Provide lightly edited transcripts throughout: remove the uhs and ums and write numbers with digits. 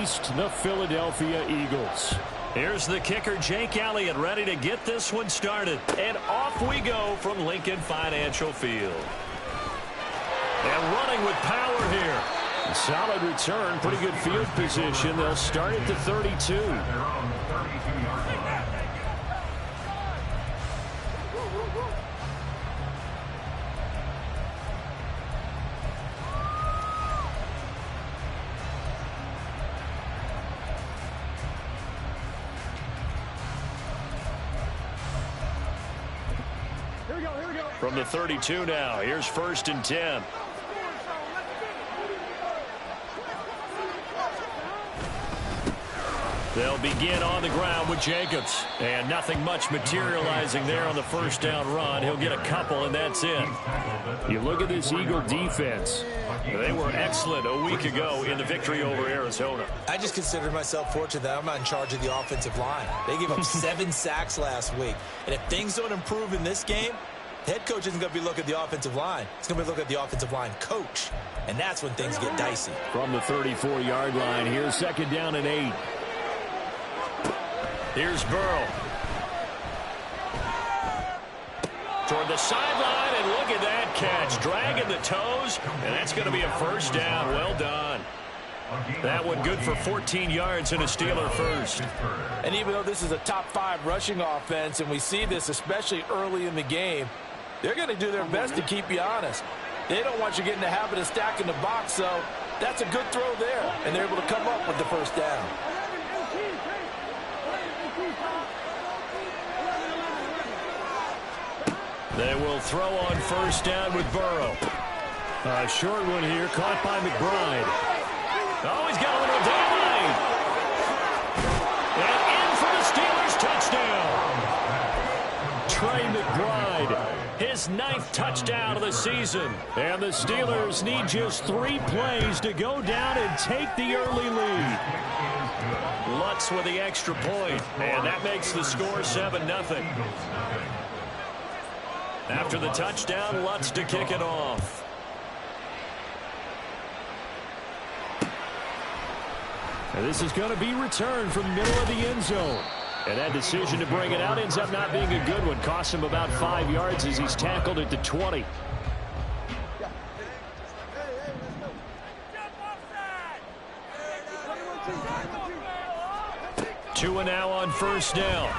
least the Philadelphia Eagles. Here's the kicker, Jake Elliott, ready to get this one started. And off we go from Lincoln Financial Field. And running with power here. A solid return, pretty good field position. They'll start at the 32. From the 32 now, here's 1st and 10. They'll begin on the ground with Jacobs. And nothing much materializing there on the first down run. He'll get a couple, and that's it. You look at this Eagle defense. They were excellent a week ago in the victory over Arizona. I just consider myself fortunate that I'm not in charge of the offensive line. They gave up 7 sacks last week. And if things don't improve in this game, head coach isn't going to be looking at the offensive line. He's going to be looking at the offensive line coach. And that's when things get dicey. From the 34-yard line, here's 2nd down and 8. Here's Burrow. Toward the sideline, and look at that catch. Dragging the toes, and that's going to be a first down. Well done. That one good for 14 yards and a Steeler first. And even though this is a top 5 rushing offense, and we see this especially early in the game, they're going to do their best to keep you honest. They don't want you getting the habit of stacking the box, so that's a good throw there, and they're able to come up with the first down. They will throw on first down with Burrow. A short one here, caught by McBride. Oh, he's got a little down. And in for the Steelers, touchdown. Trey McBride, his 9th touchdown of the season. And the Steelers need just 3 plays to go down and take the early lead. Lutz with the extra point, and that makes the score 7-0. After the touchdown, Lutz to kick it off. And this is going to be returned from the middle of the end zone. And that decision to bring it out ends up not being a good one. Costs him about 5 yards as he's tackled at the 20. Two and now on first down.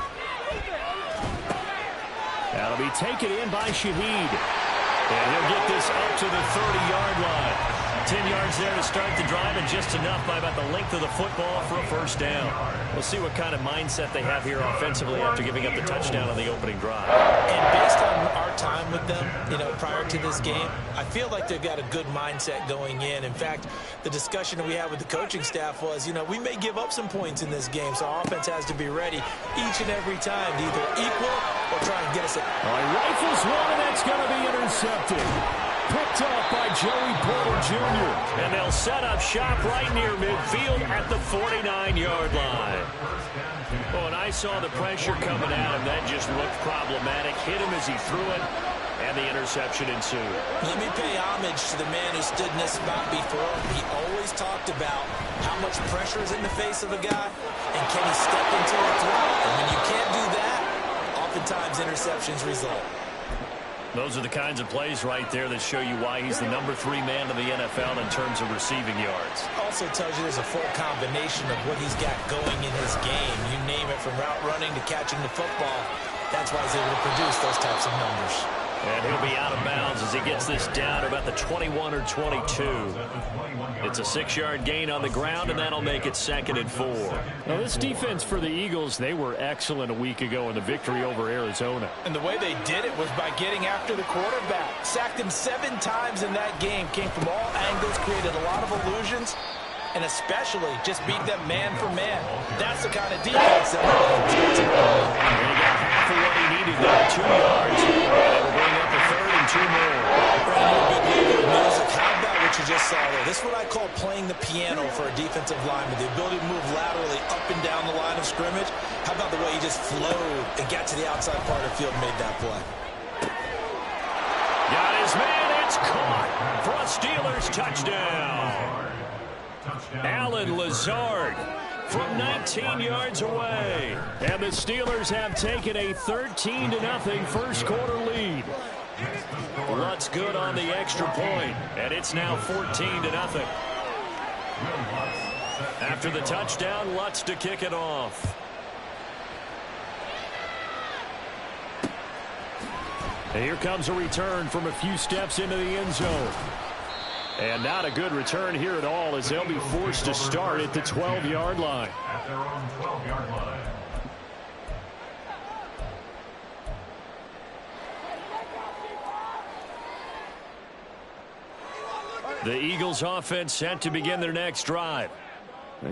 That'll be taken in by Shaheed. And he'll get this up to the 30-yard line. 10 yards there to start the drive, and just enough by about the length of the football for a first down. We'll see what kind of mindset they have here offensively after giving up the touchdown on the opening drive. And based on our time with them, prior to this game, I feel like they've got a good mindset going in. In fact, the discussion that we had with the coaching staff was, we may give up some points in this game, so our offense has to be ready each and every time to either equal or try and get us a... Rifles one, and that's going to be intercepted. Picked up by Joey Porter Jr. And they'll set up shop right near midfield at the 49-yard line. Oh, and I saw the pressure coming at him. That just looked problematic. Hit him as he threw it, and the interception ensued. Let me pay homage to the man who stood in this spot before. He always talked about how much pressure is in the face of a guy, and can he step into a throw? And when you can't do that, oftentimes interceptions result. Those are the kinds of plays right there that show you why he's the number 3 man in the NFL in terms of receiving yards. Also tells you there's a full combination of what he's got going in his game. You name it, from route running to catching the football. That's why he's able to produce those types of numbers. And he'll be out of bounds as he gets this down to about the 21 or 22. It's a 6-yard gain on the ground, and that'll make it 2nd and 4. Now, this defense for the Eagles, they were excellent a week ago in the victory over Arizona. And the way they did it was by getting after the quarterback. Sacked him 7 times in that game. Came from all angles, created a lot of illusions, and especially just beat them man for man. That's the kind of defense that he got half of what he needed there, 2 yards. And it'll bring up a 3rd and 2 more. How about what you just saw there? This is what I call playing the piano for a defensive lineman. The ability to move laterally up and down the line of scrimmage. How about the way he just flowed and got to the outside part of the field and made that play? Got his man. It's caught for a Steelers touchdown. Alan Lazard from 19 yards away. And the Steelers have taken a 13-0 first quarter lead. Lutz good on the extra point, and it's now 14-0. After the touchdown, Lutz to kick it off. And here comes a return from a few steps into the end zone. And not a good return here at all, as they'll be forced to start at the 12-yard line. At their own 12-yard line. The Eagles offense set to begin their next drive.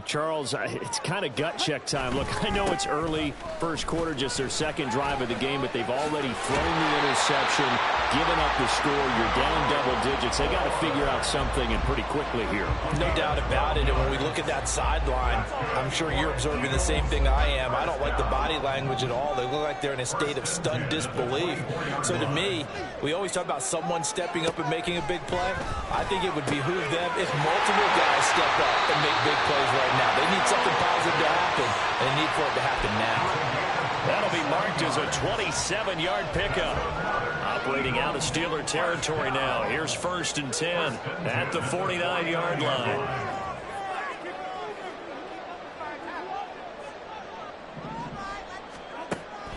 Charles, it's kind of gut check time. Look, I know it's early, first quarter, just their second drive of the game, but they've already thrown the interception, given up the score. You're down double digits. They got to figure out something, and pretty quickly here. No doubt about it. And when we look at that sideline, I'm sure you're observing the same thing I am. I don't like the body language at all. They look like they're in a state of stunned disbelief. So to me, we always talk about someone stepping up and making a big play. I think it would behoove them if multiple guys step up and make big plays right now. They need something positive to happen, and they need for it to happen now. That'll be marked as a 27-yard pickup. Operating out of Steeler territory now. Here's 1st and 10 at the 49-yard line.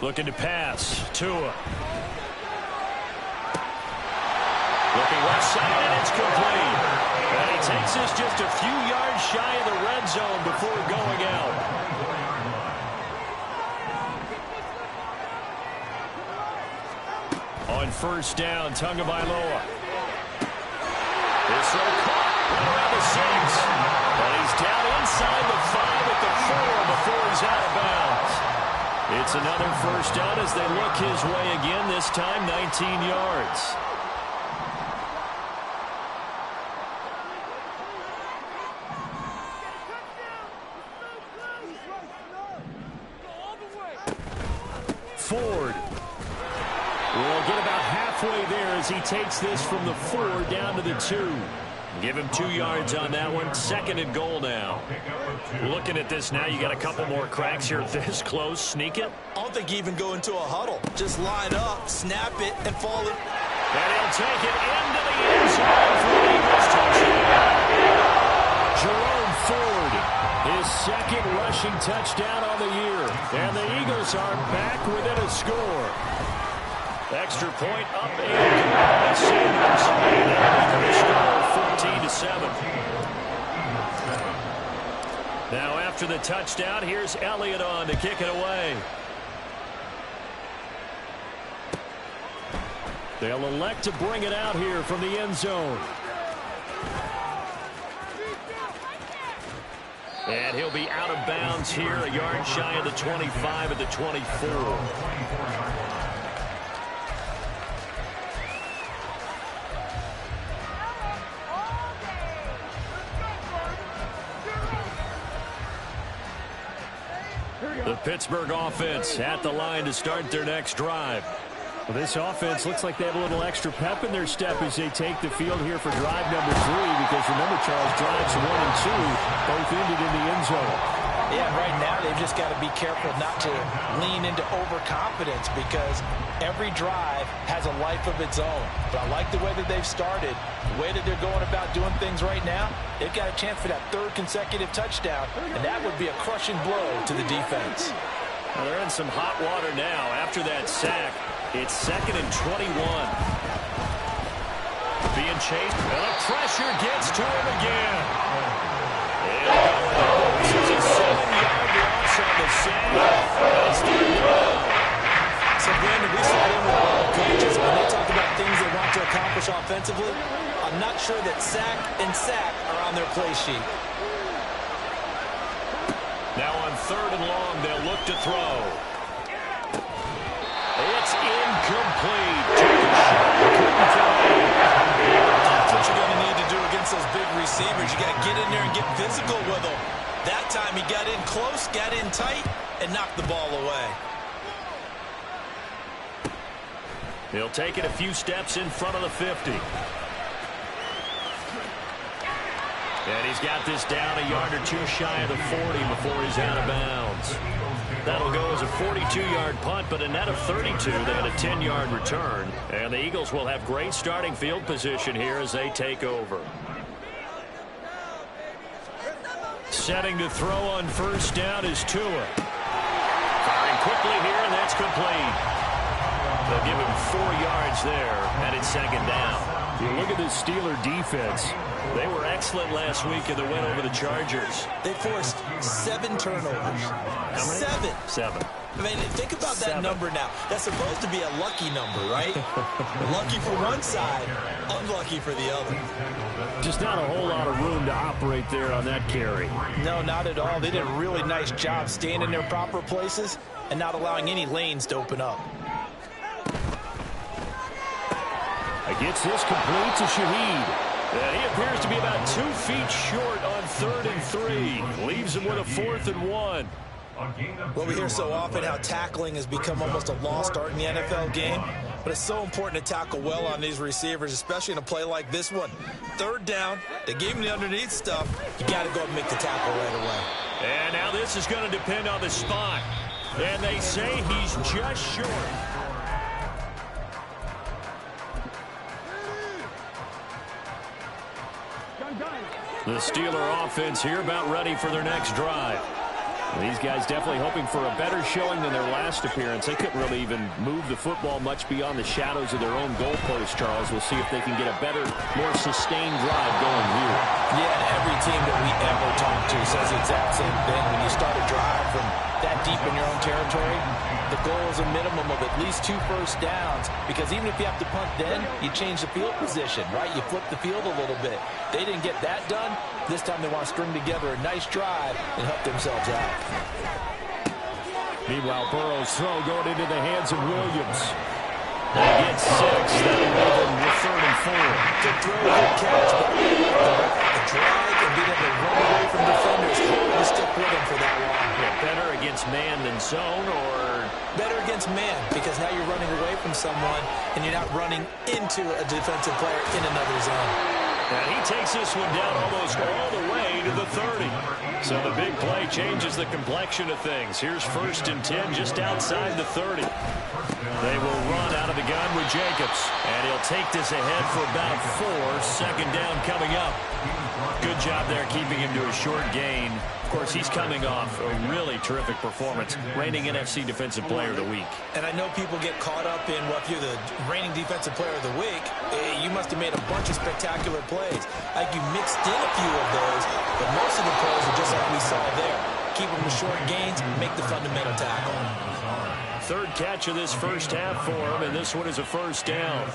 Looking to pass. Tua. Looking left side, and it's complete. And he takes this just a few yards shy of the red zone before going out. On 1st down, Tagovailoa. This throw caught right around the 6. And he's down inside the 5 at the 4 before he's out of bounds. It's another 1st down as they look his way again, this time 19 yards. Ford will get about halfway there as he takes this from the 4 down to the 2. Give him 2 yards on that one. 2nd and goal now. Looking at this now, you got a couple more cracks here this close. Sneak it. I don't think you even go into a huddle. Just line up, snap it, and fall it. And he'll take it into the end zone for the Eagles touchdown. Jerome Ford, his 2nd rushing touchdown on the year. And the Eagles are back within a score. Extra point up and good. Sanders. And the score 14-7. Now after the touchdown, here's Elliott on to kick it away. They'll elect to bring it out here from the end zone. And he'll be out of bounds here, a yard shy of the 25 at the 24. The Pittsburgh offense at the line to start their next drive. Well, this offense looks like they have a little extra pep in their step as they take the field here for drive number 3, because remember, Charles, drives 1 and 2 both ended in the end zone. Yeah, right now they've just got to be careful not to lean into overconfidence, because every drive has a life of its own. But I like the way that they've started, the way that they're going about doing things right now. They've got a chance for that 3rd consecutive touchdown, and that would be a crushing blow to the defense. Well, they're in some hot water now after that sack. It's 2nd and 21. Being chased, and the pressure gets to him again. And this is a 7-yard loss on the sack. So, Brandon, we saw them with all coaches when they talk about things they want to accomplish offensively. I'm not sure that sack and sack are on their play sheet. Now on 3rd and long, they'll look to throw. It's incomplete. That's what you're going to need to do against those big receivers. You got to get in there and get physical with them. That time he got in close, got in tight, and knocked the ball away. He'll take it a few steps in front of the 50. And he's got this down a yard or two shy of the 40 before he's out of bounds. That'll go as a 42-yard punt, but a net of 32. They had a 10-yard return. And the Eagles will have great starting field position here as they take over. Setting to throw on first down is Tua. Firing quickly here, and that's complete. They'll give him 4 yards there, and it's second down. You look at this Steeler defense. They were excellent last week in the win over the Chargers. They forced 7 turnovers. How many? 7. I mean, think about that number now. That's supposed to be a lucky number, right? Lucky for one side, unlucky for the other. Just not a whole lot of room to operate there on that carry. No, not at all. They did a really nice job staying in their proper places and not allowing any lanes to open up. Gets this complete to Shaheed. And he appears to be about 2 feet short on 3rd and 3. Leaves him with a 4th and 1. Well, we hear so often how tackling has become almost a lost art in the NFL game. But it's so important to tackle well on these receivers, especially in a play like this one. 3rd down, they gave him the underneath stuff. You got to go and make the tackle right away. And now this is going to depend on the spot. And they say he's just short. The Steeler offense here about ready for their next drive. These guys definitely hoping for a better showing than their last appearance. They couldn't really even move the football much beyond the shadows of their own goalpost, Charles. We'll see if they can get a better, more sustained drive going here. Yeah, and every team that we ever talk to says the exact same thing. When you start a drive from that deep in your own territory, the goal is a minimum of at least 2 first downs, because even if you have to punt then, you change the field position, right? You flip the field a little bit. They didn't get that done. This time they want to string together a nice drive and help themselves out. Meanwhile, Burrow's throw going into the hands of Williams. They get 6. That'll move them with 3rd and 4. Good throw, good catch, but the drag and being able to run away from defenders, hard to stick with them for that long. Yeah, better against man than zone, or better against man, because now you're running away from someone and you're not running into a defensive player in another zone. And he takes this one down almost all the way to the 30. So the big play changes the complexion of things. Here's 1st and 10 just outside the 30. They will run out of the gun with Jacobs. And he'll take this ahead for about 4. Second down coming up. Good job there keeping him to a short gain. Of course, he's coming off a really terrific performance, reigning NFC Defensive Player of the Week. And I know people get caught up in, well, if you're the reigning Defensive Player of the Week, you must have made a bunch of spectacular plays. Like you mixed in a few of those, but most of the plays are just like we saw there. Keep them with short gains, make the fundamental tackle. 3rd catch of this first half for him, and this one is a 1st down.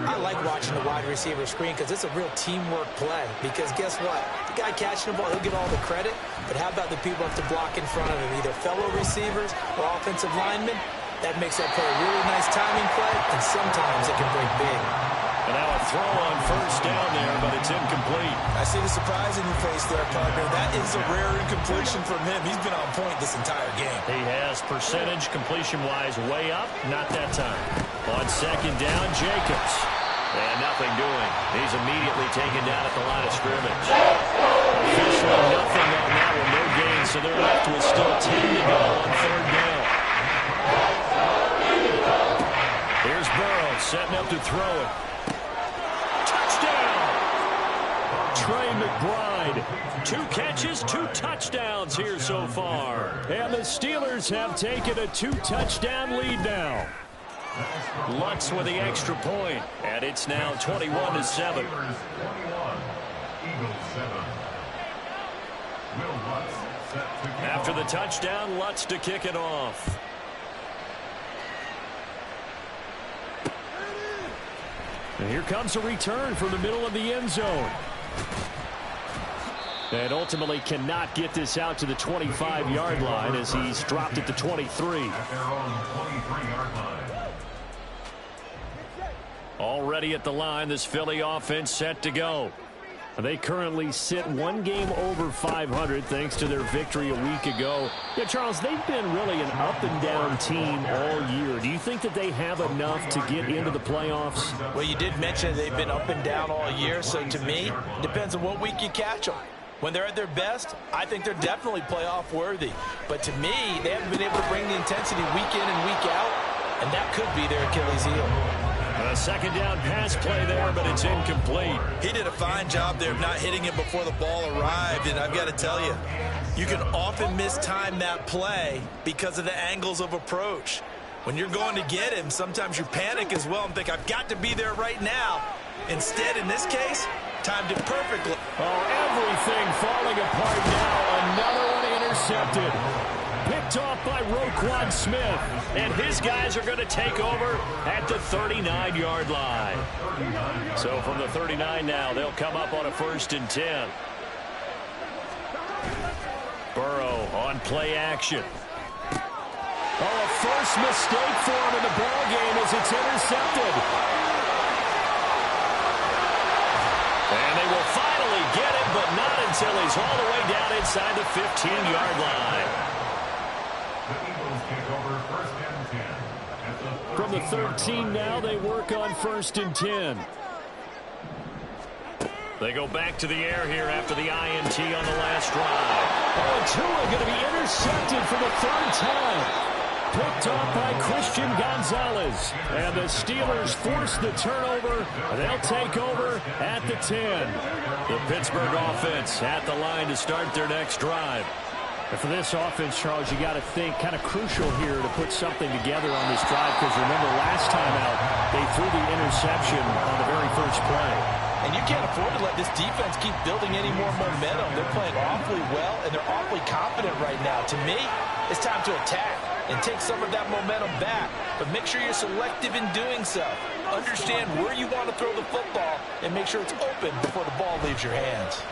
I like watching the wide receiver screen because it's a real teamwork play. Because guess what? The guy catching the ball, he'll get all the credit. But how about the people who have to block in front of him, either fellow receivers or offensive linemen? That makes that play a really nice timing play, and sometimes it can break big. And now a throw on first down there, but it's incomplete. I see the surprise in your face there, partner. That is a rare incompletion from him. He's been on point this entire game. He has percentage completion-wise way up. Not that time. On second down, Jacobs. And nothing doing. He's immediately taken down at the line of scrimmage. Officially nothing on that one. No gain, so they're left with still 10 to go on 3rd down. Here's Burrow setting up to throw it. Trey McBride. 2 catches, 2 touchdowns here so far. And the Steelers have taken a 2-touchdown lead now. Lutz with the extra point, and it's now 21-7. After the touchdown, Lutz to kick it off. And here comes a return from the middle of the end zone. And ultimately cannot get this out to the 25-yard line as he's dropped it to 23. Already at the line, this Philly offense set to go. They currently sit one game over 500 thanks to their victory a week ago. Yeah, Charles, they've been really an up-and-down team all year. Do you think that they have enough to get into the playoffs? Well, you did mention they've been up and down all year, so to me, it depends on what week you catch them. When they're at their best, I think they're definitely playoff worthy. But to me, they haven't been able to bring the intensity week in and week out, and that could be their Achilles heel. A second down pass play there, but it's incomplete. He did a fine job there of not hitting it before the ball arrived, and I've got to tell you, you can often mistime that play because of the angles of approach. When you're going to get him, sometimes you panic as well and think, I've got to be there right now. Instead, in this case, timed it perfectly. Oh, everything falling apart now. Another one intercepted. Picked off by Roquan Smith. And his guys are going to take over at the 39-yard line. So from the 39 now, they'll come up on a 1st and 10. Burrow on play action. Oh, a first mistake for him in the ball game as it's intercepted. And they will finally get it, but not until he's all the way down inside the 15-yard line. The Eagles take over 1st and 10. From the 13 now, they work on 1st and 10. They go back to the air here after the INT on the last drive. Oh, and Tua going to be intercepted for the 3rd time. Picked off by Christian Gonzalez. And the Steelers force the turnover. They'll take over at the 10. The Pittsburgh offense at the line to start their next drive. And for this offense, Charles, you got to think kind of crucial here to put something together on this drive, because remember last time out, they threw the interception on the very first play. And you can't afford to let this defense keep building any more momentum. They're playing awfully well, and they're awfully confident right now. To me, it's time to attack and take some of that momentum back. But make sure you're selective in doing so. Understand where you want to throw the football and make sure it's open before the ball leaves your hands.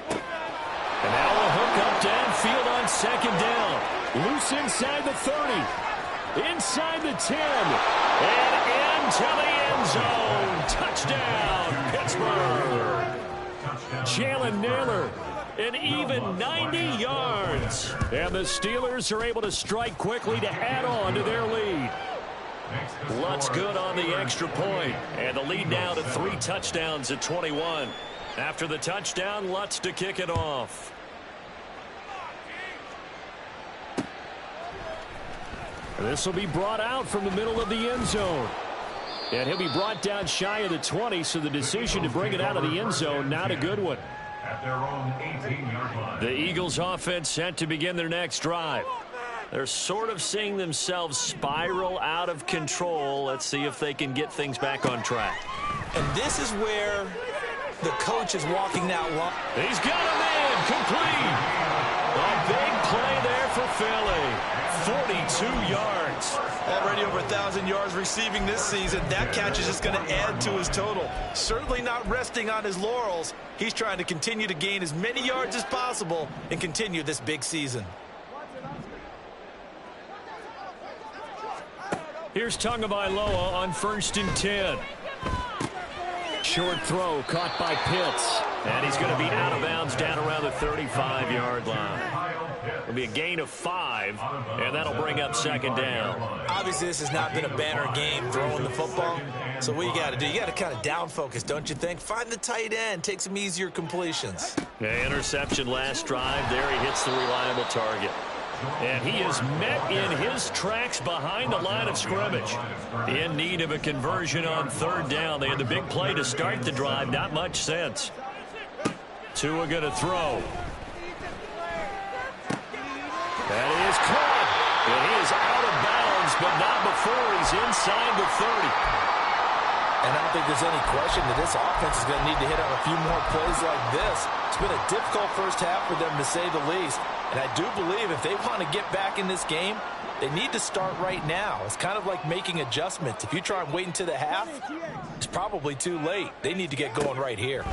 And now a hook up downfield on 2nd down. Loose inside the 30. Inside the 10. And into the end zone. Touchdown, Pittsburgh. Jalen Naylor, an even 90 yards. And the Steelers are able to strike quickly to add on to their lead. Lutz good on the extra point. And the lead now to 3 touchdowns at 21. After the touchdown, Lutz to kick it off. This will be brought out from the middle of the end zone. And he'll be brought down shy of the 20, so the decision to bring it out of the end zone, not a good one. At their own 18-yard line. The Eagles offense set to begin their next drive. They're sort of seeing themselves spiral out of control. Let's see if they can get things back on track. And this is where the coach is walking that line. He's got a man complete. A big play there for Philly. 42 yards. Already over 1,000 yards receiving this season. That catch is just going to add to his total. Certainly not resting on his laurels. He's trying to continue to gain as many yards as possible and continue this big season. Here's Tagovailoa on 1st and 10. Short throw caught by Pitts. And he's going to be out of bounds down around the 35-yard line. It'll be a gain of 5, and that'll bring up 2nd down. Obviously, this has not been a banner game throwing the football. So what you got to do, you got to kind of down focus, don't you think? Find the tight end, take some easier completions. Yeah, interception last drive. There he hits the reliable target. And he is met in his tracks behind the line of scrimmage. In need of a conversion on 3rd down. They had the big play to start the drive. Not much sense. Tua going to throw. That is caught. And he is out of bounds, but not before he's inside the 30. And I don't think there's any question that this offense is going to need to hit on a few more plays like this. It's been a difficult first half for them, to say the least. And I do believe if they want to get back in this game, they need to start right now. It's kind of like making adjustments. If you try and wait until the half, it's probably too late. They need to get going right here.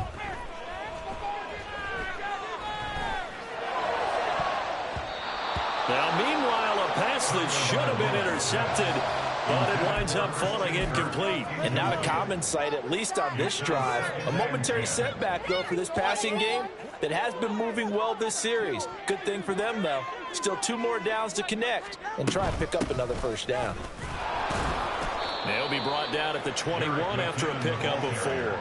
Now, meanwhile, a pass that should have been intercepted but it winds up falling incomplete. And not a common sight, at least on this drive. A momentary setback, though, for this passing game that has been moving well this series. Good thing for them, though. Still 2 more downs to connect and try and pick up another first down. They'll be brought down at the 21 after a pickup of 4.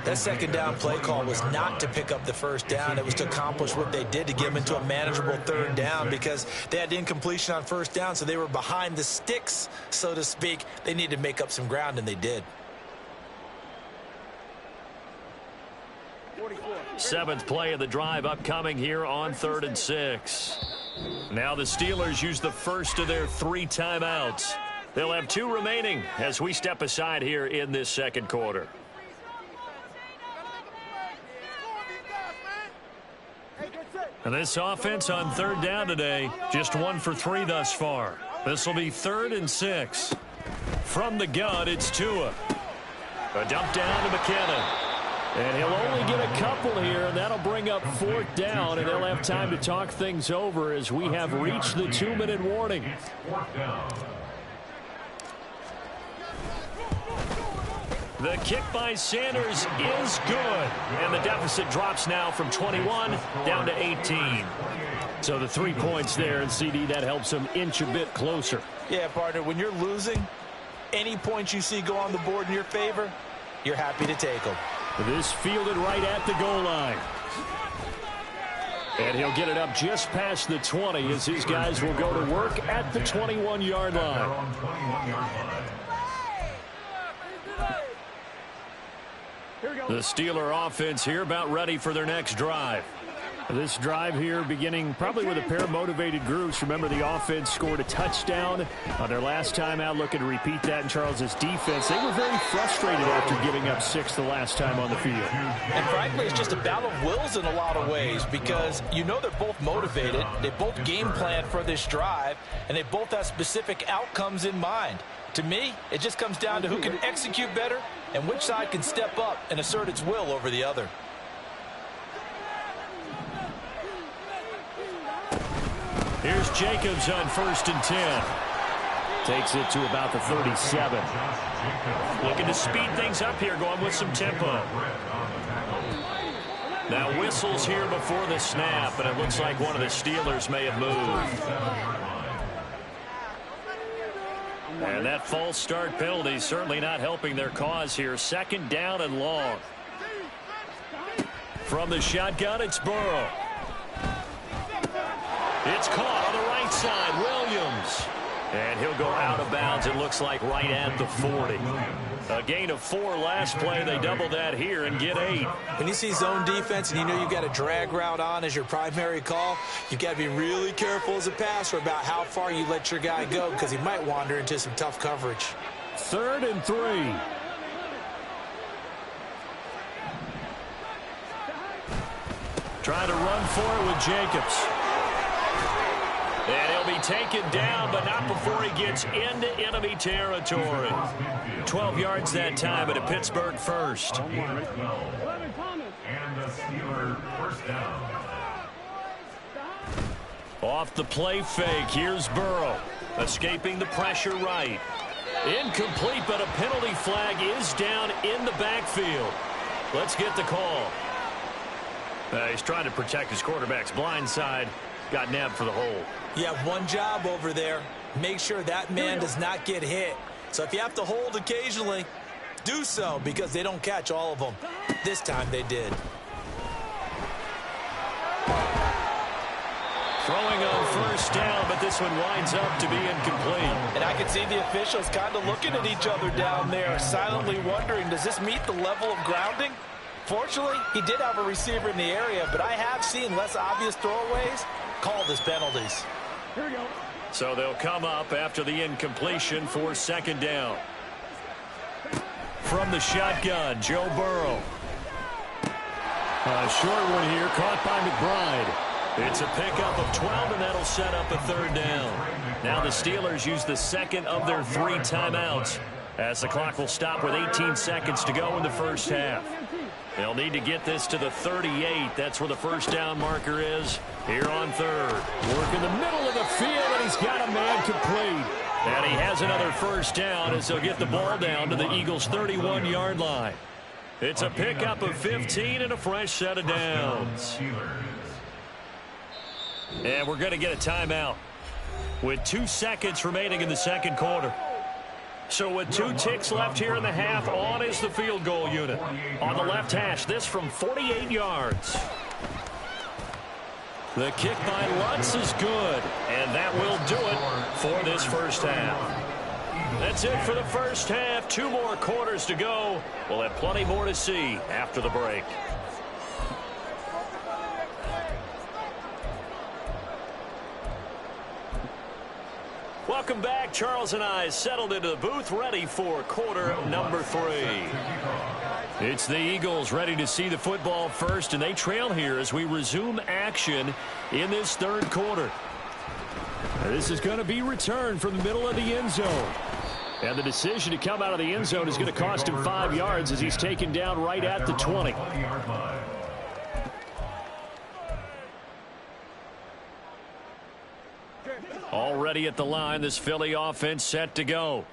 That second down play call was not to pick up the first down. It was to accomplish what they did to get them into a manageable third down because they had incompletion on first down, so they were behind the sticks, so to speak. They needed to make up some ground, and they did. 7th play of the drive upcoming here on 3rd and 6. Now the Steelers use the first of their 3 timeouts. They'll have 2 remaining as we step aside here in this second quarter. And this offense on 3rd down today, just 1 for 3 thus far. This will be 3rd and 6. From the gun, it's Tua. A dump down to McKinnon. And he'll only get a couple here, and that'll bring up 4th down, and they'll have time to talk things over as we have reached the 2-minute warning. The kick by Sanders is good. And the deficit drops now from 21 down to 18. So the 3 points there, and CD, that helps them inch a bit closer. Yeah, partner, when you're losing, any points you see go on the board in your favor, you're happy to take them. This fielded right at the goal line. And he'll get it up just past the 20 as his guys will go to work at the 21-yard line. The Steeler offense here about ready for their next drive. This drive here beginning probably with a pair of motivated groups. Remember, the offense scored a touchdown on their last time out, looking to repeat that in Charles's defense. They were very frustrated after giving up 6 the last time on the field. And frankly, it's just a battle of wills in a lot of ways because you know they're both motivated. They both game plan for this drive, and they both have specific outcomes in mind. To me, it just comes down to who can execute better and which side can step up and assert its will over the other. Here's Jacobs on 1st and 10. Takes it to about the 37. Looking to speed things up here, going with some tempo. Now whistles here before the snap, and it looks like one of the Steelers may have moved. And that false start penalty certainly not helping their cause here. 2nd down and long. From the shotgun, it's Burrow. It's caught on the right side, Williams. And he'll go out of bounds, it looks like, right at the 40. A gain of 4 last play. They double that here and get 8. When you see zone defense and you know you've got a drag route on as your primary call, you've got to be really careful as a passer about how far you let your guy go because he might wander into some tough coverage. 3rd and 3. Trying to run for it with Jacobs. And he'll be taken down, but not before he gets into enemy territory. 12 yards that time, and a Pittsburgh first. And the Steeler first down. Off the play fake, here's Burrow. Escaping the pressure right. Incomplete, but a penalty flag is down in the backfield. Let's get the call. He's trying to protect his quarterback's blind side. Got nabbed for the hold. You have one job over there. Make sure that man does not get hit. So if you have to hold occasionally, do so because they don't catch all of them. This time they did. Throwing on 1st down, but this one winds up to be incomplete. And I can see the officials kind of looking at each other down there, silently wondering, does this meet the level of grounding? Fortunately, he did have a receiver in the area, but I have seen less obvious throwaways called as penalties. Here we go. So they'll come up after the incompletion for 2nd down. From the shotgun, Joe Burrow. A short one here, caught by McBride. It's a pickup of 12, and that'll set up a 3rd down. Now the Steelers use the 2nd of their 3 timeouts as the clock will stop with 18 seconds to go in the first half. They'll need to get this to the 38. That's where the 1st down marker is here on 3rd. Work in the middle of the field, and he's got a man complete. And he has another first down as they'll get the ball down to the Eagles' 31-yard line. It's a pickup of 15 and a fresh set of downs. And we're going to get a timeout with 2 seconds remaining in the second quarter. So with 2 ticks left here in the half, on is the field goal unit. On the left hash, this from 48 yards. The kick by Lutz is good, and that will do it for this first half. That's it for the first half. 2 more quarters to go. We'll have plenty more to see after the break. Welcome back. Charles and I settled into the booth, ready for quarter number 3. It's the Eagles ready to see the football first, and they trail here as we resume action in this third quarter. This is going to be returned from the middle of the end zone. And the decision to come out of the end zone is going to cost him 5 yards as he's taken down right at the 20. Already at the line, this Philly offense set to go.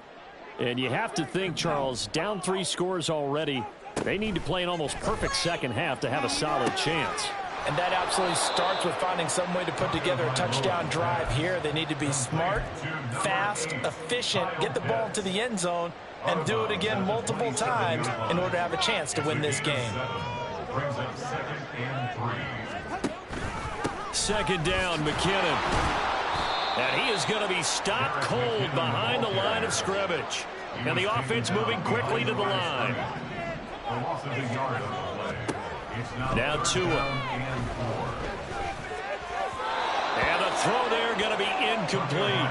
And you have to think, Charles, down 3 scores already. They need to play an almost perfect second half to have a solid chance. And that absolutely starts with finding some way to put together a touchdown drive here. They need to be smart, fast, efficient, get the ball to the end zone, and do it again multiple times in order to have a chance to win this game. Second down, McKinnon. And he is going to be stopped cold behind the line of scrimmage. And the offense moving quickly to the line. Now Tua. And the throw there going to be incomplete.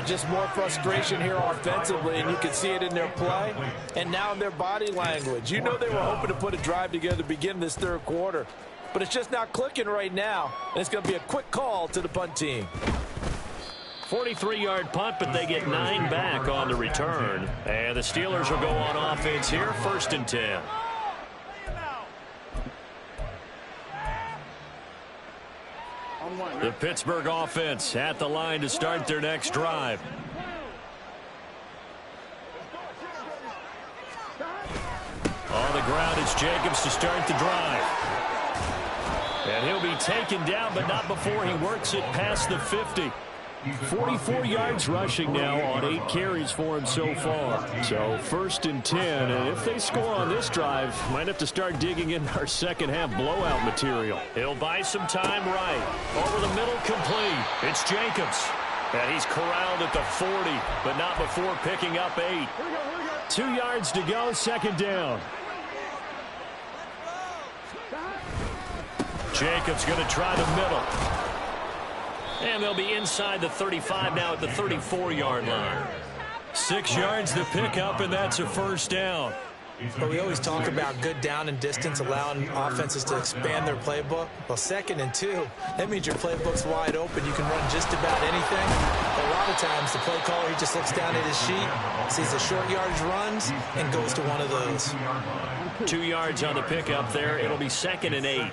Just more frustration here offensively, and you can see it in their play and now in their body language. You know they were hoping to put a drive together to begin this third quarter, but it's just not clicking right now, and it's going to be a quick call to the punt team. 43-yard punt, but they get 9 back on the return. And the Steelers will go on offense here, 1st and 10. The Pittsburgh offense at the line to start their next drive. On the ground, it's Jacobs to start the drive. And he'll be taken down, but not before he works it past the 50. 44 yards rushing now on 8 carries for him so far. So 1st and 10, and if they score on this drive, might have to start digging in our second half blowout material. He'll buy some time right. Over the middle, complete. It's Jacobs. And he's corralled at the 40, but not before picking up 8. 2 yards to go, second down. Jacobs going to try the middle. And they'll be inside the 35 now at the 34-yard line. 6 yards to pick up, and that's a first down. But we always talk about good down and distance, allowing offenses to expand their playbook. Well, 2nd and 2, that means your playbook's wide open. You can run just about anything. But a lot of times, the play caller, he just looks down at his sheet, sees the short yardage runs, and goes to one of those. 2 yards on the pickup there. It'll be 2nd and 8.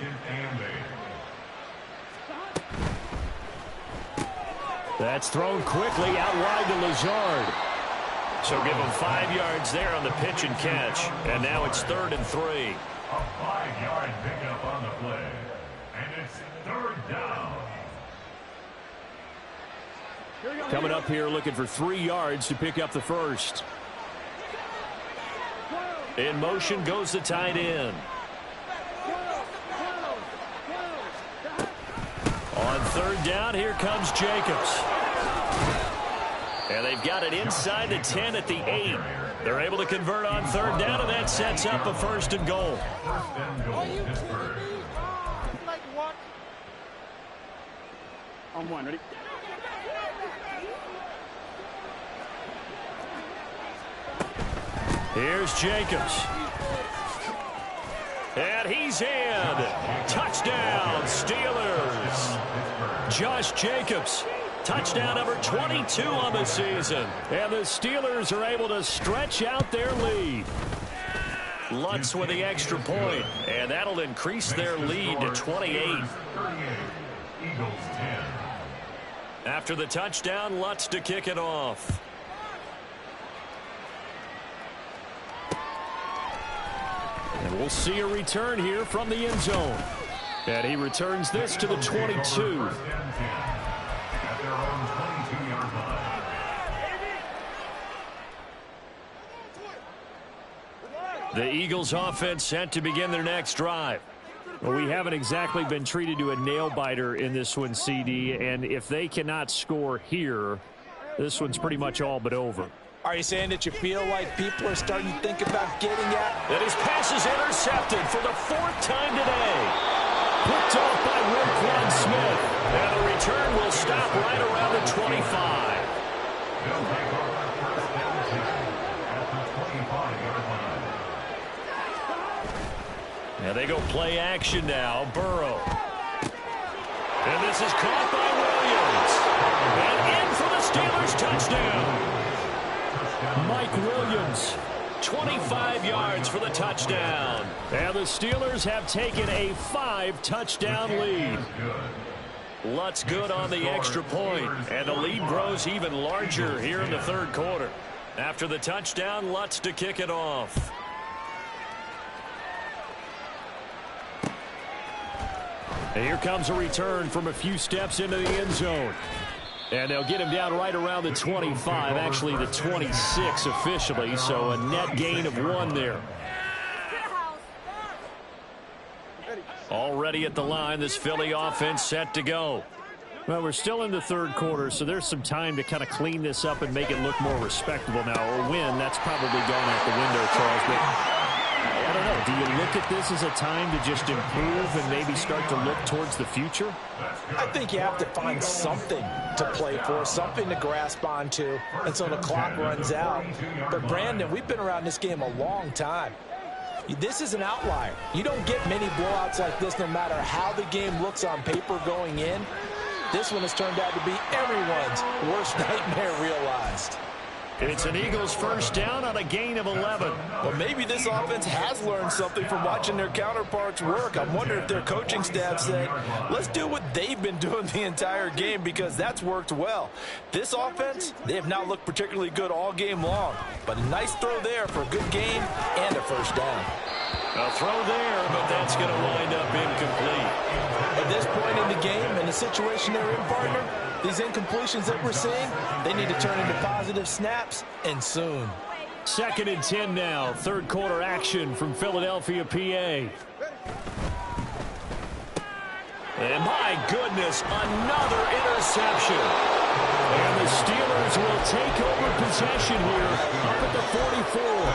That's thrown quickly out wide to Lazard. So give him 5 yards there on the pitch and catch. And now it's 3rd and 3. A 5-yard pickup on the play. And it's 3rd down. Coming up here looking for 3 yards to pick up the first. In motion goes the tight end. On 3rd down, here comes Jacobs. And they've got it inside the 10 at the 8. They're able to convert on 3rd down, and that sets up a 1st and goal. On 1, ready? Here's Jacobs. And he's in. Touchdown, Steelers. Josh Jacobs. Touchdown number 22 on the season. And the Steelers are able to stretch out their lead. Lutz with the extra point. And that'll increase their lead to 28. After the touchdown, Lutz to kick it off. And we'll see a return here from the end zone. And he returns this to the 22. The Eagles offense set to begin their next drive. Well, we haven't exactly been treated to a nail-biter in this one, CD, and if they cannot score here, this one's pretty much all but over. Are you saying that you feel like people are starting to think about getting at? And his pass is intercepted for the 4th time today. Picked off by Roquan Smith. And the return will stop right around the 25. And they go play action now. Burrow. And this is caught by Williams. And in for the Steelers touchdown. Mike Williams. 25 yards for the touchdown. And the Steelers have taken a 5-touchdown lead. Lutz good on the extra point, and the lead grows even larger here in the 3rd quarter. After the touchdown, Lutz to kick it off. And here comes a return from a few steps into the end zone. And they'll get him down right around the 25, actually the 26 officially, so a net gain of 1 there. Already at the line, this Philly offense set to go. Well, we're still in the 3rd quarter, so there's some time to kind of clean this up and make it look more respectable now. A win, that's probably gone out the window, Charles. But I don't know. Do you look at this as a time to just improve and maybe start to look towards the future? I think you have to find something to play for, something to grasp onto until the clock runs out. But, Brandon, we've been around this game a long time. This is an outlier. You don't get many blowouts like this no matter how the game looks on paper going in. This one has turned out to be everyone's worst nightmare realized. It's an Eagles first down on a gain of 11. Well, maybe this offense has learned something from watching their counterparts work. I wonder if their coaching staff said, let's do what they've been doing the entire game, because that's worked well. This offense, they have not looked particularly good all game long. But a nice throw there for a good game and a first down. A throw there, but that's going to wind up incomplete. At this point in the game and the situation they're in, partner, these incompletions that we're seeing, they need to turn into positive snaps, and soon. 2nd and 10 now. 3rd quarter action from Philadelphia, PA. And my goodness, another interception. And the Steelers will take over possession here up at the 44.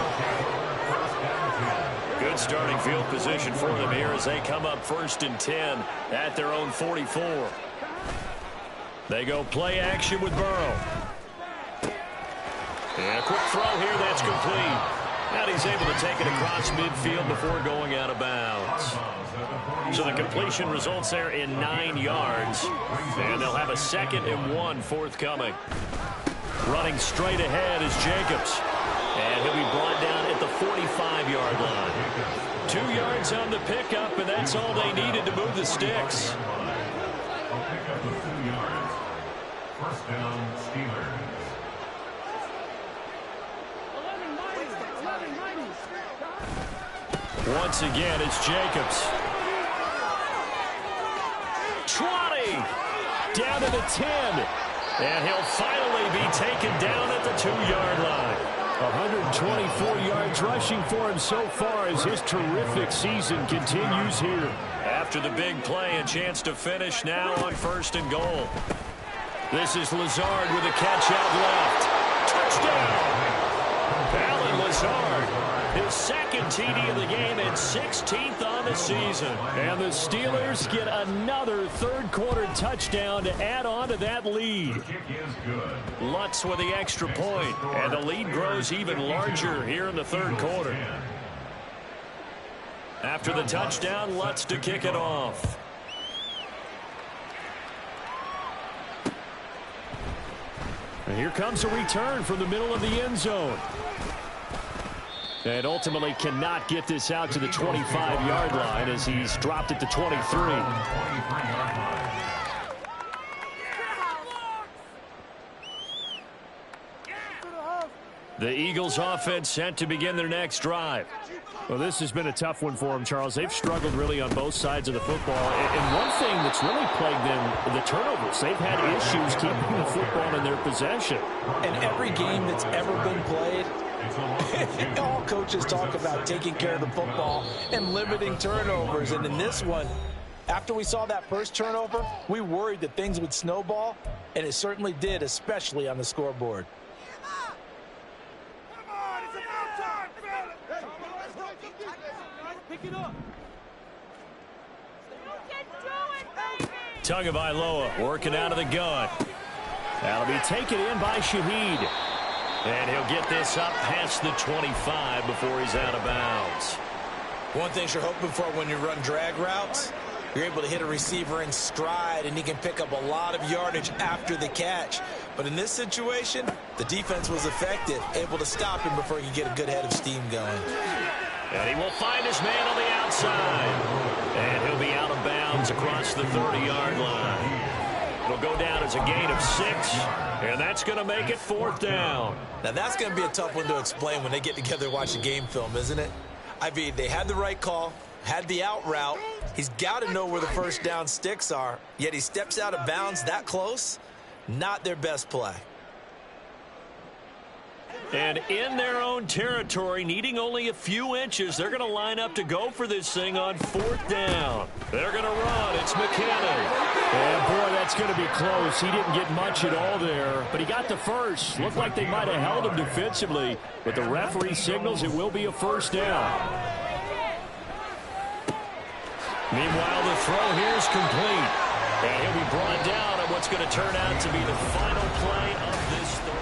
Good starting field position for them here as they come up 1st and 10 at their own 44. They go play action with Burrow. And a quick throw here, that's complete. And he's able to take it across midfield before going out of bounds. So the completion results there in 9 yards. And they'll have a 2nd and 1 forthcoming. Running straight ahead is Jacobs. And he'll be brought down at the 45-yard line. 2 yards on the pickup, and that's all they needed to move the sticks. First down, Steelers. Once again, it's Jacobs. 20. Down to the 10. And he'll finally be taken down at the 2-yard line. 124 yards rushing for him so far as his terrific season continues here. After the big play, a chance to finish now on 1st and goal. This is Lazard with a catch out left. Touchdown! Allen Lazard, his 2nd TD of the game and 16th on the season. And the Steelers get another 3rd quarter touchdown to add on to that lead. Lutz with the extra point, and the lead grows even larger here in the 3rd quarter. After the touchdown, Lutz to kick it off. And here comes a return from the middle of the end zone. And ultimately cannot get this out to the 25-yard line as he's dropped it to 23. The Eagles offense set to begin their next drive. Well, this has been a tough one for them, Charles. They've struggled really on both sides of the football. And one thing that's really plagued them, the turnovers. They've had issues keeping the football in their possession. And every game that's ever been played, all coaches talk about taking care of the football and limiting turnovers. And in this one, after we saw that first turnover, we worried that things would snowball, and it certainly did, especially on the scoreboard. Tagovailoa working out of the gun. That'll be taken in by Shaheed. And he'll get this up past the 25 before he's out of bounds. One thing you're hoping for when you run drag routes, you're able to hit a receiver in stride, and he can pick up a lot of yardage after the catch. But in this situation, the defense was effective, able to stop him before he could get a good head of steam going. And he will find his man on the outside. And he'll be out of bounds across the 30-yard line. It'll go down as a gain of 6, and that's going to make it 4th down. Now, that's going to be a tough one to explain when they get together and watch a game film, isn't it? I mean, they had the right call, had the out route. He's got to know where the first down sticks are, yet he steps out of bounds that close. Not their best play. And in their own territory, needing only a few inches, they're going to line up to go for this thing on 4th down. They're going to run. It's McKinnon. And, boy, that's going to be close. He didn't get much at all there, but he got the first. Looked like they might have held him defensively, but the referee signals it will be a 1st down. Meanwhile, the throw here is complete. And he'll be brought down on what's going to turn out to be the final play of this third.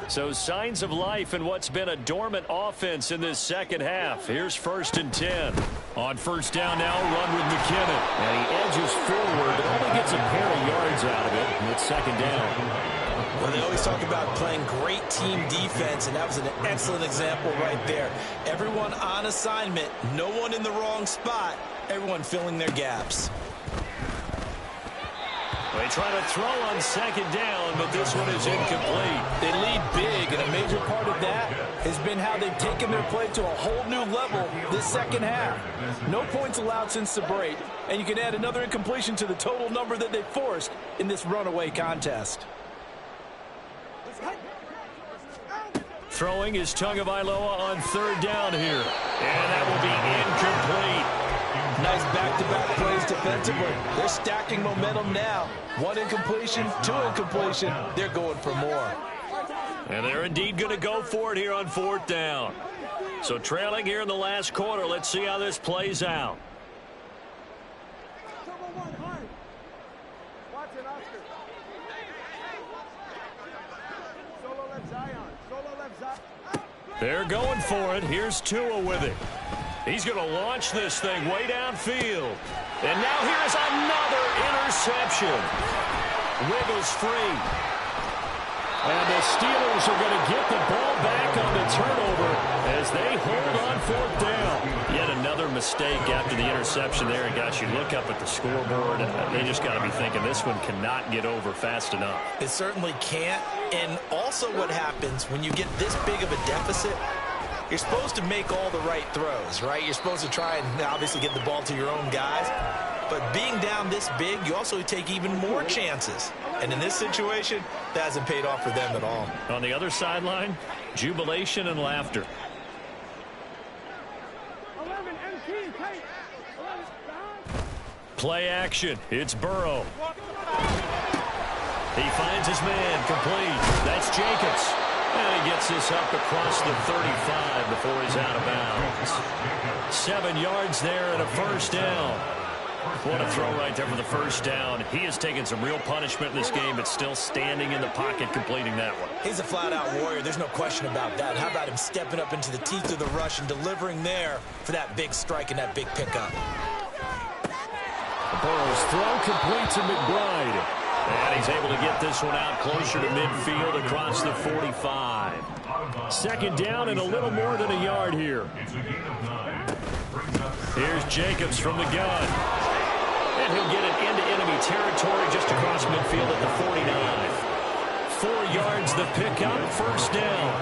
So signs of life in what's been a dormant offense in this second half. Here's 1st and 10. On 1st down now, run with McKinnon. And he edges forward, but only gets a pair of yards out of it. And it's 2nd down. Well, they always talk about playing great team defense, and that was an excellent example right there. Everyone on assignment, no one in the wrong spot, everyone filling their gaps. They try to throw on 2nd down, but this one is incomplete. They lead big, and a major part of that has been how they've taken their play to a whole new level this second half. No points allowed since the break, and you can add another incompletion to the total number that they forced in this runaway contest. Throwing is Tagovailoa on 3rd down here. And that will be incomplete. Nice back-to-back plays defensively. They're stacking momentum now. 1 incompletion, 2 incompletion. They're going for more. And they're indeed going to go for it here on 4th down. So trailing here in the last quarter. Let's see how this plays out. They're going for it. Here's Tua with it. He's going to launch this thing way downfield. And now here's another interception. Wiggles free. And the Steelers are going to get the ball back on the turnover as they hold on 4th down. Yet another mistake after the interception there. And, gosh, you look up at the scoreboard, and they just got to be thinking this one cannot get over fast enough. It certainly can't. And also what happens when you get this big of a deficit, you're supposed to make all the right throws, right? You're supposed to try and obviously get the ball to your own guys. But being down this big, you also take even more chances. And in this situation, that hasn't paid off for them at all. On the other sideline, jubilation and laughter. Play action. It's Burrow. He finds his man complete. That's Jacobs. And he gets this up across the 35 before he's out of bounds. 7 yards there and a 1st down. What a throw right there for the 1st down. He has taken some real punishment in this game, but still standing in the pocket completing that one. He's a flat-out warrior. There's no question about that. How about him stepping up into the teeth of the rush and delivering there for that big strike and that big pickup? Burrow's throw complete to McBride. And he's able to get this one out closer to midfield across the 45. Second down and a little more than a yard here. Here's Jacobs from the gun. And he'll get it into enemy territory just across midfield at the 49. 4 yards the pickup, first down.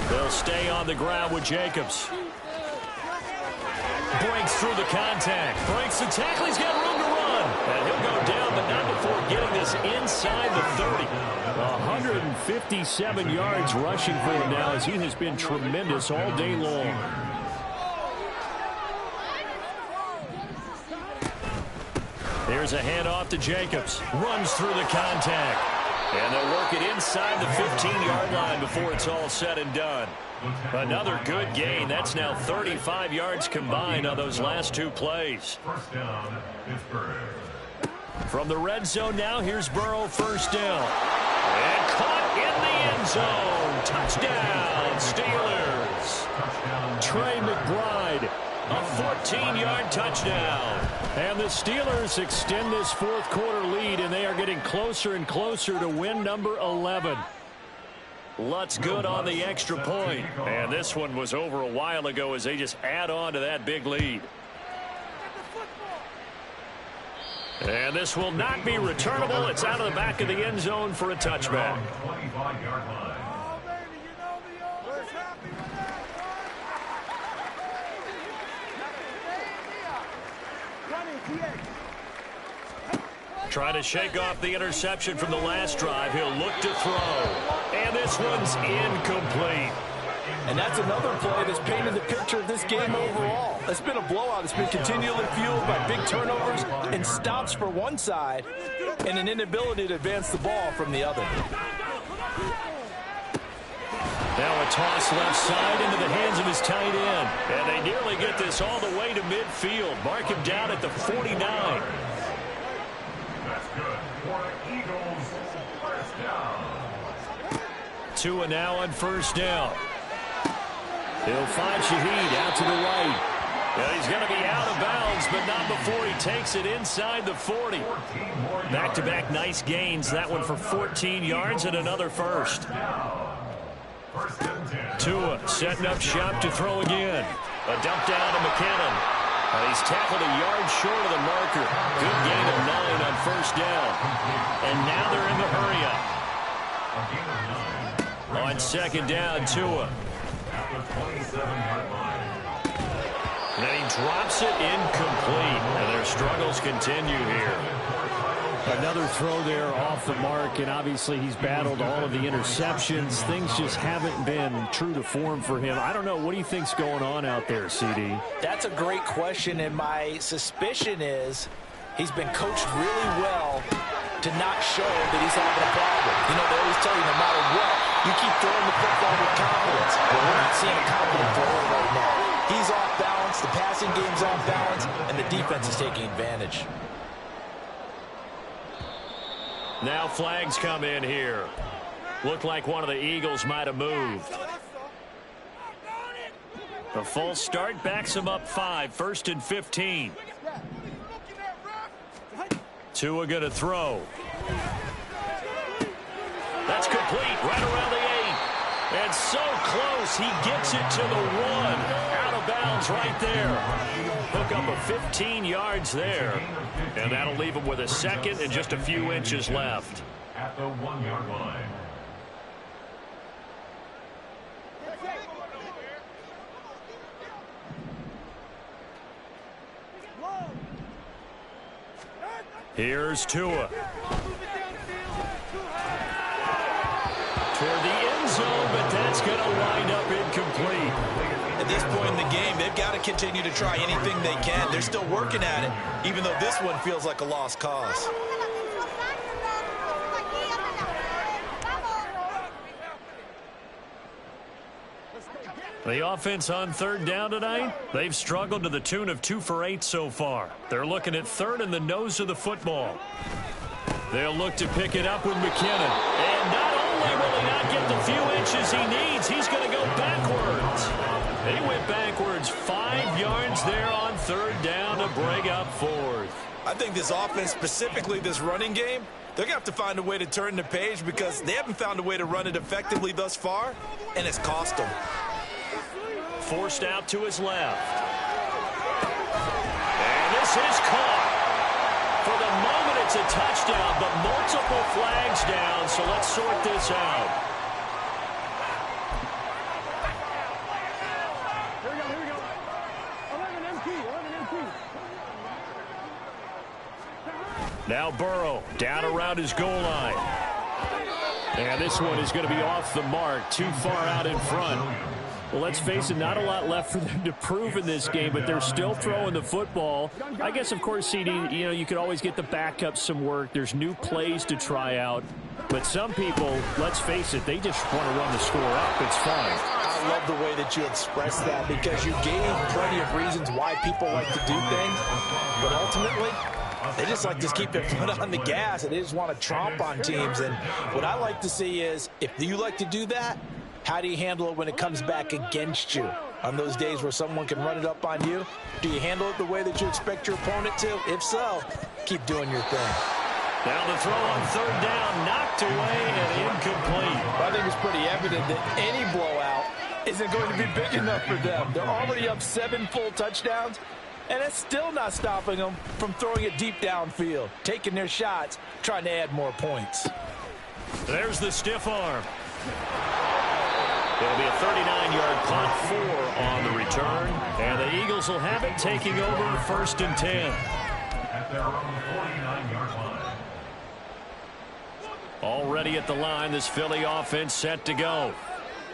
They'll stay on the ground with Jacobs. Breaks through the contact. Breaks the tackle. He's got room to run. And he'll go down, but not before getting this inside the 30. 157 yards rushing for him now as he has been tremendous all day long. Here's a handoff to Jacobs. Runs through the contact. And they'll work it inside the 15-yard line before it's all said and done. Another good gain. That's now 35 yards combined on those last 2 plays. First down, Pittsburgh. From the red zone now, here's Burrow, first down. And caught in the end zone. Touchdown, Steelers. Trey McBride. A 14-yard touchdown. And the Steelers extend this fourth quarter lead, and they are getting closer and closer to win number 11. Lutz good on the extra point. And this one was over a while ago as they just add on to that big lead. And this will not be returnable. It's out of the back of the end zone for a touchback. 25-yard line. Trying to shake off the interception from the last drive. He'll look to throw. And this one's incomplete. And that's another play that's painted the picture of this game overall. It's been a blowout. It's been continually fueled by big turnovers and stops for one side and an inability to advance the ball from the other. Now a toss left side into the hands of his tight end. And they nearly get this all the way to midfield. Mark him down at the 49. That's good for the Eagles. First down. Tua now on first down. He'll find Shaheed out to the right. Well, he's going to be out of bounds, but not before he takes it inside the 40. Back-to-back nice gains. That one for 14 yards and another first. Tua setting up shop to throw again. A dump down to McKinnon. He's tackled a yard short of the marker. Good gain of 9 on first down. And now they're in the hurry-up. On second down, Tua. And then he drops it incomplete. And their struggles continue here. Another throw there off the mark, and obviously he's battled all of the interceptions. Things just haven't been true to form for him. I don't know. What do you think's going on out there, CD? That's a great question, and my suspicion is he's been coached really well to not show that he's having a problem. You know, they always tell you no matter what, you keep throwing the football with confidence. But we're not seeing a confident thrower right now. He's off balance, the passing game's off balance, and the defense is taking advantage. Now flags come in here. Looked like one of the Eagles might have moved. The false start backs him up 5, first and 15. Tua going to throw. That's complete, right around the 8. And so close, he gets it to the 1. Out of bounds right there. Hook up a 15 yards there. And that'll leave him with a second and just a few inches left. At the 1-yard line. Here's Tua. Toward the end zone, but that's going to wind up incomplete. At this point in the game, they've got to continue to try anything they can. They're still working at it, even though this one feels like a lost cause. The offense on third down tonight, they've struggled to the tune of 2 for 8 so far. They're looking at third in the nose of the football. They'll look to pick it up with McKinnon. And not only will he not get the few inches he needs, he's going to go backwards. He went backwards 5 of yards there on third down to bring up fourth. I think this offense, specifically this running game, they're going to have to find a way to turn the page because they haven't found a way to run it effectively thus far, and it's cost them. Forced out to his left. And this is caught. For the moment, it's a touchdown, but multiple flags down, so let's sort this out. Here we go. 11 MP. Now Burrow down around his goal line. And this one is going to be off the mark, too far out in front. Well, let's face it, not a lot left for them to prove in this game, but they're still throwing the football. I guess, of course, CD, you could always get the backup some work. There's new plays to try out. But some people, let's face it, they just want to run the score up. It's fun. I love the way that you express that because you gave plenty of reasons why people like to do things. But ultimately, they just like to keep their foot on the gas, and they just want to tromp on teams. And what I like to see is, if you like to do that, how do you handle it when it comes back against you? On those days where someone can run it up on you, do you handle it the way that you expect your opponent to? If so, keep doing your thing. Now the throw on third down, knocked away and incomplete. I think it's pretty evident that any blowout isn't going to be big enough for them. They're already up 7 full touchdowns, and it's still not stopping them from throwing it deep downfield, taking their shots, trying to add more points. There's the stiff arm. It'll be a 39-yard punt, 4 on the return. And the Eagles will have it, taking over 1st and 10. At their own 49-yard line. Already at the line, this Philly offense set to go.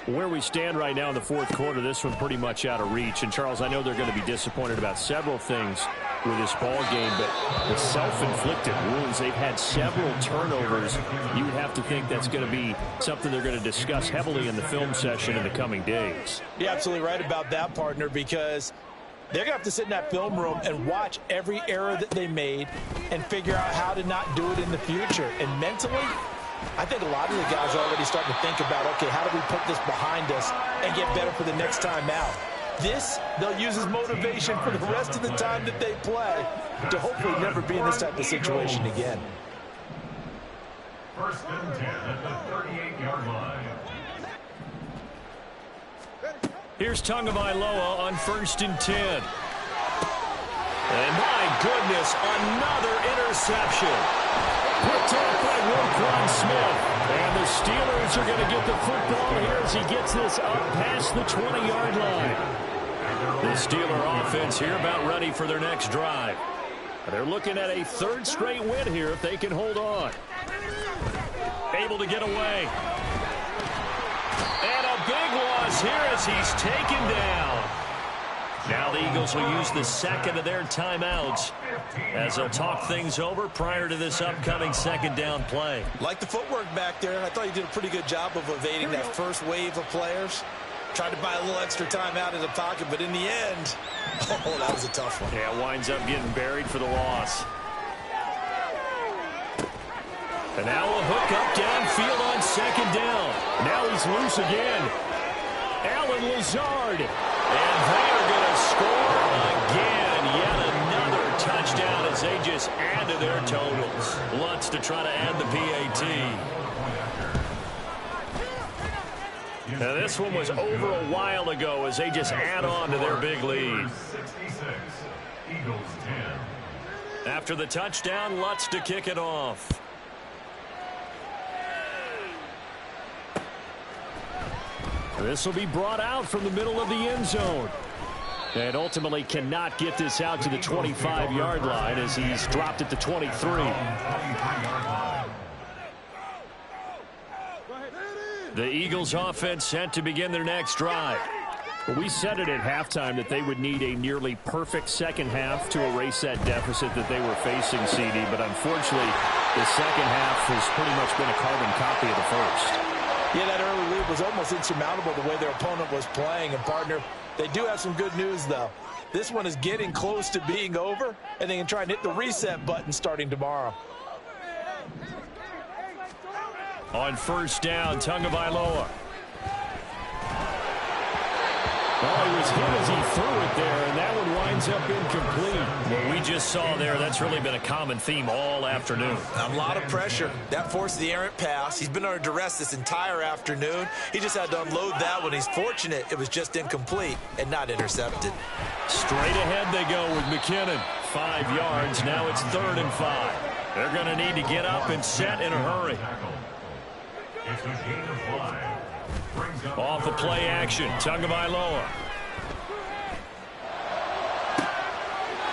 Where we stand right now in the fourth quarter, this one pretty much out of reach. And, Charles, I know they're going to be disappointed about several things with this ball game, but the self-inflicted wounds, they've had several turnovers. You would have to think that's going to be something they're going to discuss heavily in the film session in the coming days. You're absolutely right about that, partner, because they're going to have to sit in that film room and watch every error that they made and figure out how to not do it in the future. And mentally, I think a lot of the guys are already starting to think about, okay, how do we put this behind us and get better for the next time out? This, they'll use as motivation for the rest of the time that they play to hopefully never be in this type of situation again. 1st and 10 at the 38-yard line. Here's Tagovailoa on 1st and 10. And my goodness, another interception. Picked off by Roquan Smith. And the Steelers are going to get the football here as he gets this up past the 20-yard line. The Steeler offense here about ready for their next drive. They're looking at a 3rd straight win here if they can hold on. Able to get away. And a big loss here as he's taken down. Now the Eagles will use the second of their timeouts as they'll talk things over prior to this upcoming 2nd down play. Like the footwork back there, I thought you did a pretty good job of evading that first wave of players. Tried to buy a little extra time out of the pocket, but in the end, oh, that was a tough one. Yeah, winds up getting buried for the loss. And now a hook up downfield on 2nd down. Now he's loose again. Allen Lazard. And they are going to score again. Yet another touchdown as they just add to their totals. Lutz to try to add the PAT. Now this one was over a while ago as they just add on to their big lead. 66, Eagles 10. After the touchdown, Lutz to kick it off. This will be brought out from the middle of the end zone. And ultimately cannot get this out to the 25-yard line as he's dropped at the 23. The Eagles offense set to begin their next drive. We said it at halftime that they would need a nearly perfect second half to erase that deficit that they were facing, CD. But unfortunately, the second half has pretty much been a carbon copy of the first. Yeah, that early lead was almost insurmountable the way their opponent was playing. And, partner, they do have some good news, though. This one is getting close to being over, and they can try and hit the reset button starting tomorrow. On 1st down, Tagovailoa. Well, he was hit as he threw it there, and that one winds up incomplete. What we just saw there, that's really been a common theme all afternoon. A lot of pressure. That forced the errant pass. He's been under duress this entire afternoon. He just had to unload that one. He's fortunate it was just incomplete and not intercepted. Straight ahead they go with McKinnon. 5 yards. Now it's 3rd and 5. They're going to need to get up and set in a hurry. It's a gain of 5. Off the play action. Tagovailoa.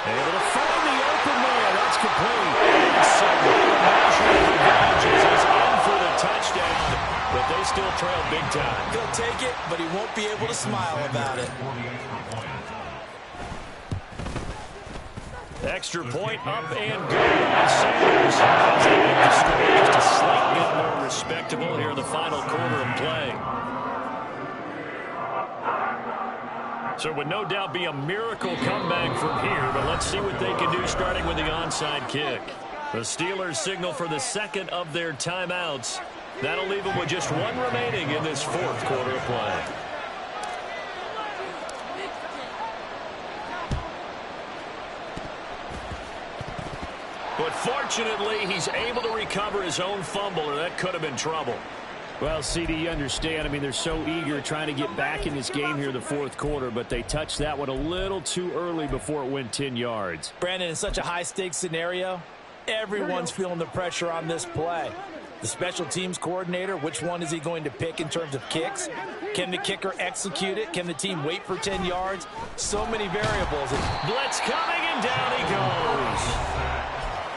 Able to find the open man. That's complete. And some national revenge as he's in for the touchdown. But they still trail big time. He'll take it, but he won't be able to smile about it. Extra point up and good. Sanders as they make the score just a slight bit more respectable here in the final quarter of play. So it would no doubt be a miracle comeback from here, but let's see what they can do starting with the onside kick. The Steelers signal for the second of their timeouts. That'll leave them with just one remaining in this 4th quarter of play. But fortunately, he's able to recover his own fumble, or that could have been trouble. Well, CD, you understand. I mean, they're so eager trying to get back in this game here in the 4th quarter, but they touched that one a little too early before it went 10 yards. Brandon, in such a high-stakes scenario, everyone's feeling the pressure on this play. The special teams coordinator, which one is he going to pick in terms of kicks? Can the kicker execute it? Can the team wait for 10 yards? So many variables. Blitz coming, and down he goes.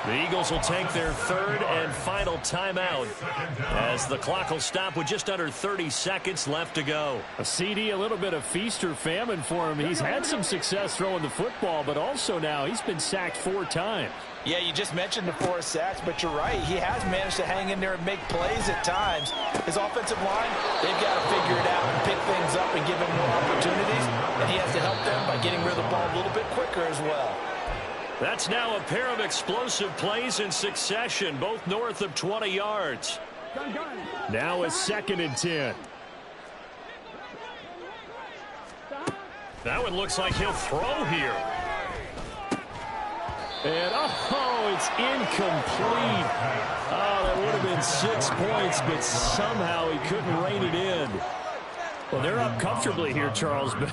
The Eagles will take their 3rd and final timeout as the clock will stop with just under 30 seconds left to go. A CD, a little bit of feast or famine for him. He's had some success throwing the football, but also now he's been sacked 4 times. Yeah, you just mentioned the 4 sacks, but you're right. He has managed to hang in there and make plays at times. His offensive line, they've got to figure it out and pick things up and give him more opportunities, and he has to help them by getting rid of the ball a little bit quicker as well. That's now a pair of explosive plays in succession, both north of 20 yards. Now a 2nd and 10. That one looks like he'll throw here. And, oh, it's incomplete. Oh, that would have been 6 points, but somehow he couldn't rein it in. Well, they're up comfortably here, Charles, but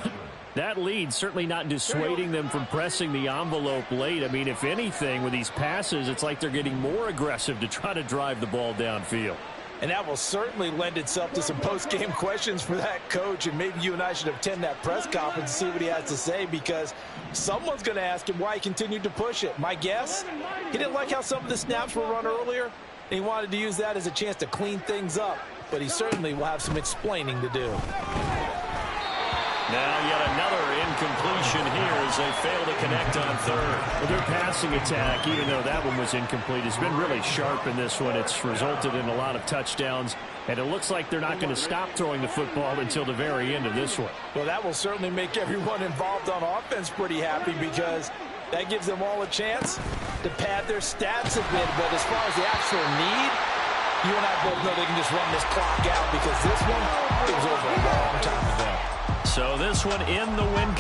that lead certainly not dissuading them from pressing the envelope late. I mean, if anything, with these passes, it's like they're getting more aggressive to try to drive the ball downfield. And that will certainly lend itself to some post-game questions for that coach, and maybe you and I should attend that press conference and see what he has to say, because someone's going to ask him why he continued to push it. My guess, he didn't like how some of the snaps were run earlier, and he wanted to use that as a chance to clean things up, but he certainly will have some explaining to do. Now yet another incompletion here as they fail to connect on 3rd. Well, their passing attack, even though that one was incomplete, has been really sharp in this one. It's resulted in a lot of touchdowns, and it looks like they're not going to stop throwing the football until the very end of this one. Well, that will certainly make everyone involved on offense pretty happy, because that gives them all a chance to pad their stats a bit. But as far as the actual need, you and I both know they can just run this clock out, because this one, it was over a long time ago. So this one in the win